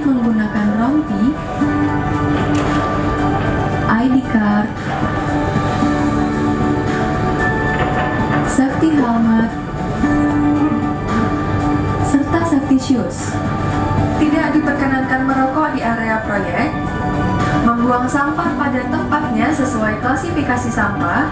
menggunakan rompi, ID card, safety helmet, serta safety shoes. Tidak diperkenankan merokok di area proyek, membuang sampah pada tempatnya sesuai klasifikasi sampah,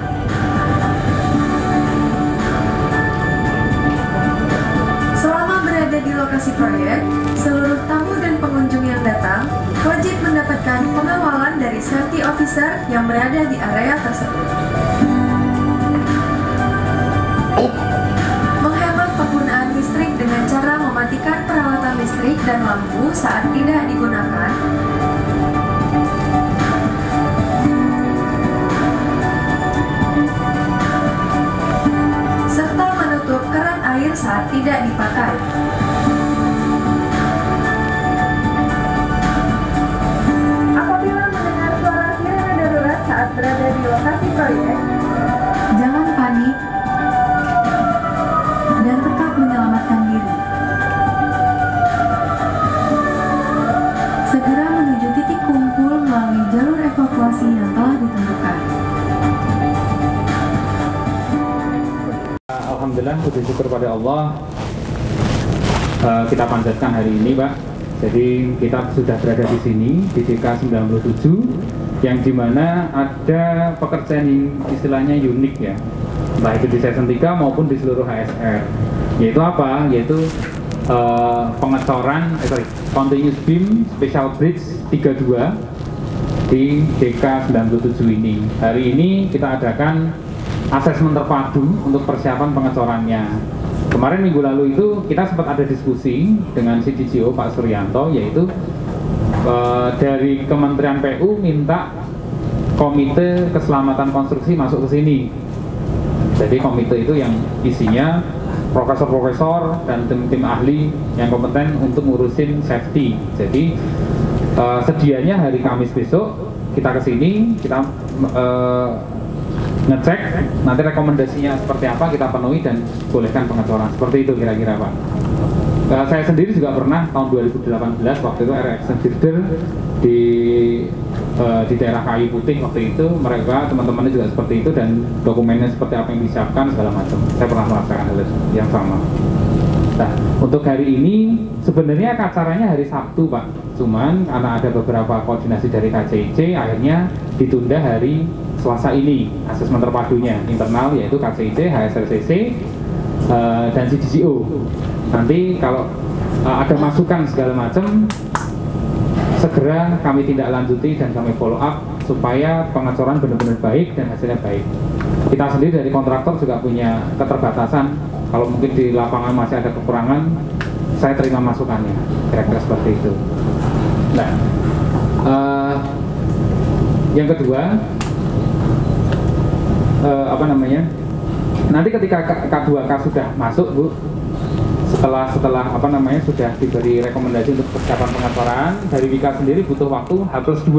selama berada di lokasi proyek, seluruh tamu dan pengunjung yang datang wajib mendapatkan pengawalan dari safety officer yang berada di area tersebut. Menghemat penggunaan listrik dengan cara mematikan peralatan listrik dan lampu saat tidak digunakan. Serta menutup keran air saat tidak dipakai. Apabila mendengar suara sirene darurat saat berada di lokasi proyek, Jangan panik dan tetap menyelamatkan diri. Segera menuju titik kumpul melalui jalur evakuasi yang telah ditentukan. Alhamdulillah, puji syukur pada Allah, kita panjatkan hari ini, Pak. Jadi kita sudah berada di sini di DK97, yang dimana ada pekerjaan yang istilahnya unik ya, entah itu di season 3 maupun di seluruh HSR. Yaitu apa? Yaitu pengecoran, continuous beam special bridge 32 di DK97 ini. Hari ini kita adakan asesmen terpadu untuk persiapan pengecorannya. Kemarin minggu lalu itu kita sempat ada diskusi dengan CDGO Pak Suryanto, yaitu dari Kementerian PU minta Komite Keselamatan Konstruksi masuk ke sini. Jadi komite itu yang isinya profesor-profesor dan tim-tim ahli yang kompeten untuk ngurusin safety. Jadi sedianya hari Kamis besok kita ke sini, kita ngecek nanti rekomendasinya seperti apa, kita penuhi dan bolehkan pengecoran. Seperti itu kira-kira, Pak. Saya sendiri juga pernah tahun 2018 waktu itu Action Builder di daerah Kayu Putih waktu itu, mereka teman-temannya juga seperti itu dan dokumennya seperti apa yang disiapkan segala macam. Saya pernah merasakan hal yang sama. Nah, untuk hari ini sebenarnya acaranya hari Sabtu, Pak. Cuman karena ada beberapa koordinasi dari KCIC, akhirnya ditunda hari Selasa ini asesmen terpadunya internal, yaitu KCIC, HSRCC, dan CDGO. Nanti kalau ada masukan segala macam, segera kami tindak lanjuti dan kami follow up supaya pengecoran benar-benar baik dan hasilnya baik. Kita sendiri dari kontraktor juga punya keterbatasan, kalau mungkin di lapangan masih ada kekurangan, saya terima masukannya, kira-kira seperti itu. Nah, yang kedua, nanti ketika K2K sudah masuk, Bu, setelah sudah diberi rekomendasi untuk persiapan pengecoran, dari Wika sendiri butuh waktu H+2.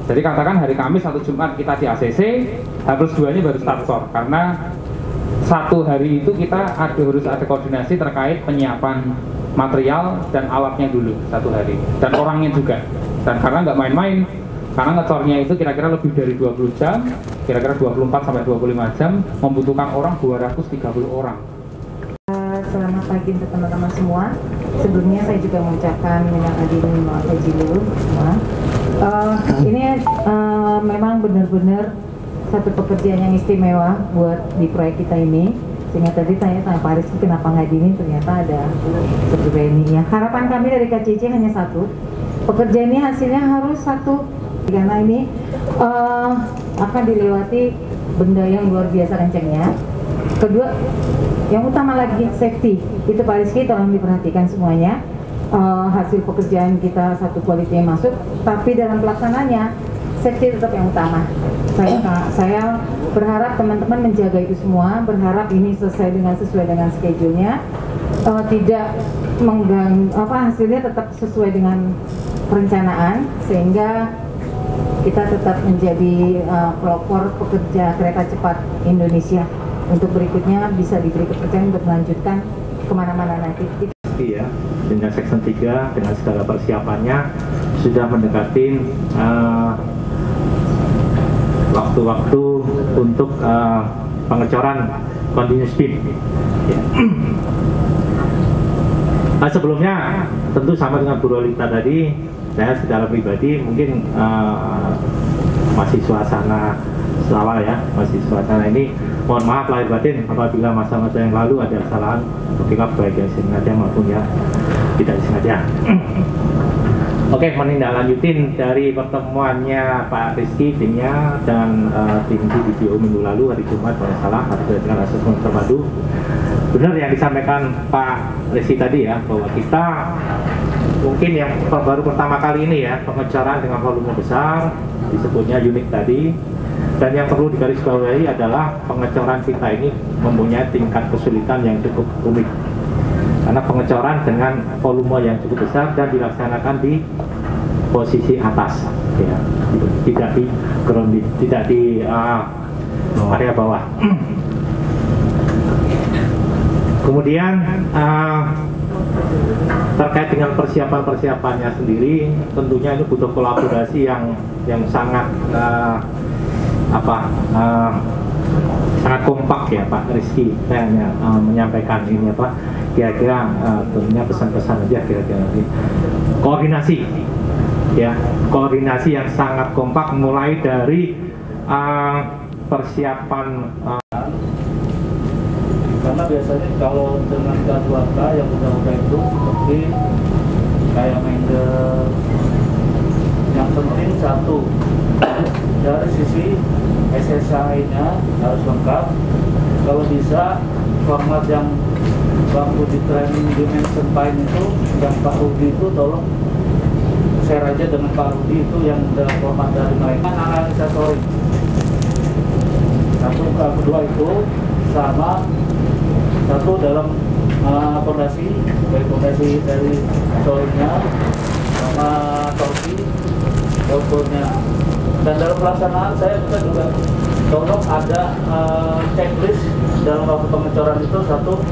Jadi katakan hari Kamis atau Jumat kita di ACC, H+2 nya baru start sor, karena satu hari itu kita harus ada koordinasi terkait penyiapan material dan alatnya dulu satu hari, dan orangnya juga. Dan karena nggak main-main, karena ngecornya itu kira-kira lebih dari 20 jam, kira-kira 24-25 jam, membutuhkan orang 230 orang. Selamat pagi untuk teman-teman semua. Sebelumnya saya juga mengucapkan minal aidin wal faizin dulu semua. Ini memang benar-benar satu pekerjaan yang istimewa buat di proyek kita ini. Sehingga tadi tanya sama Pak Rizky kenapa nggak dini, ternyata ada seperti ini ya. Harapan kami dari KCC hanya satu, pekerjaan ini hasilnya harus satu, karena ini akan dilewati benda yang luar biasa kencangnya. Kedua, yang utama lagi safety, itu Pak Rizky tolong diperhatikan semuanya. Hasil pekerjaan kita satu quality masuk, tapi dalam pelaksananya safety tetap yang utama. Saya berharap teman-teman menjaga itu semua, berharap ini sesuai dengan schedule-nya, tidak mengganggu hasilnya tetap sesuai dengan perencanaan, sehingga kita tetap menjadi pelopor pekerja kereta cepat Indonesia. Untuk berikutnya bisa diberi kepercayaan untuk melanjutkan kemana-mana nanti. Ya, dengan Section 3 dengan segala persiapannya sudah mendekati waktu-waktu untuk pengecoran continuous beam. Ya. Sebelumnya tentu sama dengan Bu Rolita tadi, saya secara pribadi mungkin masih suasana awal ya, masih suasana ini. Mohon maaf lahir batin apabila masa-masa yang lalu ada kesalahan, ketika baik yang sengaja maupun ya tidak sengaja. Oke, menindaklanjutin dari pertemuannya Pak Rizky, timnya dan tim video minggu lalu hari Jumat kalau salah terkait dengan asesmen terpadu. Benar yang disampaikan Pak Rizky tadi ya, bahwa kita mungkin yang baru pertama kali ini ya pengecoran dengan volume besar, disebutnya unik tadi. Dan yang perlu digarisbawahi adalah pengecoran kita ini mempunyai tingkat kesulitan yang cukup rumit. Karena pengecoran dengan volume yang cukup besar dan dilaksanakan di posisi atas, ya, tidak di grounding, tidak di area bawah. Kemudian terkait dengan persiapan-persiapannya sendiri, tentunya ini butuh kolaborasi yang sangat sangat kompak ya Pak Rizky. Saya hanya menyampaikan ini apa kira-kira tentunya pesan-pesan aja kira-kira ini. Koordinasi ya, koordinasi yang sangat kompak mulai dari persiapan karena biasanya kalau dengan K2K yang udah itu seperti kayak Mender, yang penting satu dari sisi SSI-nya harus lengkap. Kalau bisa format yang waktu di training dimension Pine itu yang Pak Rudi itu tolong share aja dengan Pak Rudi itu yang dalam format dari mereka analisa soring. Kedua itu sama satu dalam fondasi, baik fondasi dari soringnya sama torsi outputnya. Dan dalam pelaksanaan saya juga tolong ada checklist dalam waktu pengecoran itu. Satu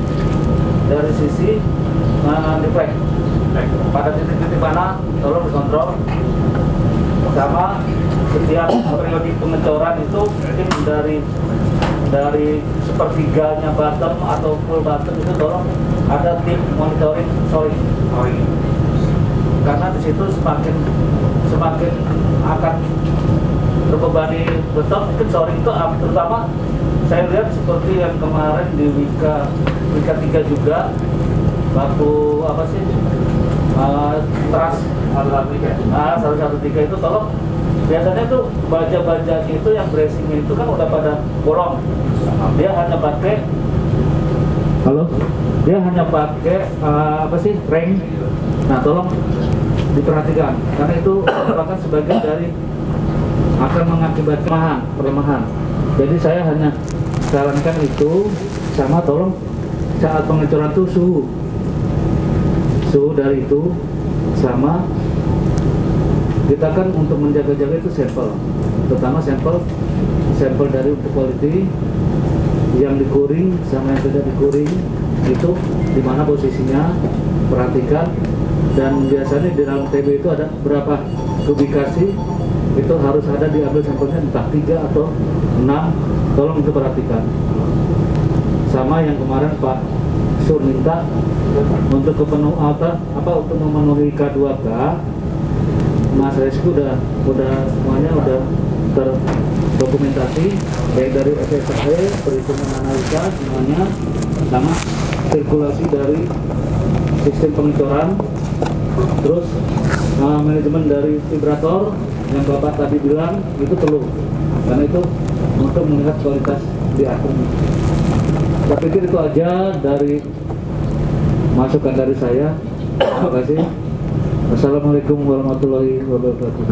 dari sisi deflect pada titik-titik mana tolong dikontrol, sama setiap periodik pengecoran itu mungkin dari sepertiganya bottom atau full bottom itu tolong ada tim monitoring soring. Karena di situ semakin akan terbebani beton, mungkin soring itu terutama saya lihat seperti yang kemarin di Wika 3 juga waktu apa sih trust 113 itu tolong biasanya tuh baja-baja itu yang bracing itu kan udah pada bolong, dia hanya pakai apa sih ring. Nah tolong diperhatikan karena itu merupakan sebagian dari akan mengakibatkan pelemahan. Jadi saya hanya sarankan itu, sama tolong saat pengecoran itu suhu dari itu, sama kita kan untuk menjaga-jaga itu sampel, terutama sampel dari untuk quality yang dikuring sama yang tidak dikuring itu di mana posisinya, perhatikan. Dan biasanya di dalam TB itu ada berapa kubikasi, itu harus ada diambil sampelnya entah 3 atau 6, tolong itu perhatikan. Sama yang kemarin Pak Sur minta untuk untuk memenuhi K2K, Mas Rizky udah semuanya udah terdokumentasi baik dari SSAE, perhitungan analisa semuanya, sama sirkulasi dari sistem pengecoran, terus manajemen dari vibrator yang Bapak tadi bilang itu perlu, karena itu untuk melihat kualitas di akhirnya. Saya pikir itu aja dari masukan dari saya. Terima kasih. Wassalamualaikum warahmatullahi wabarakatuh.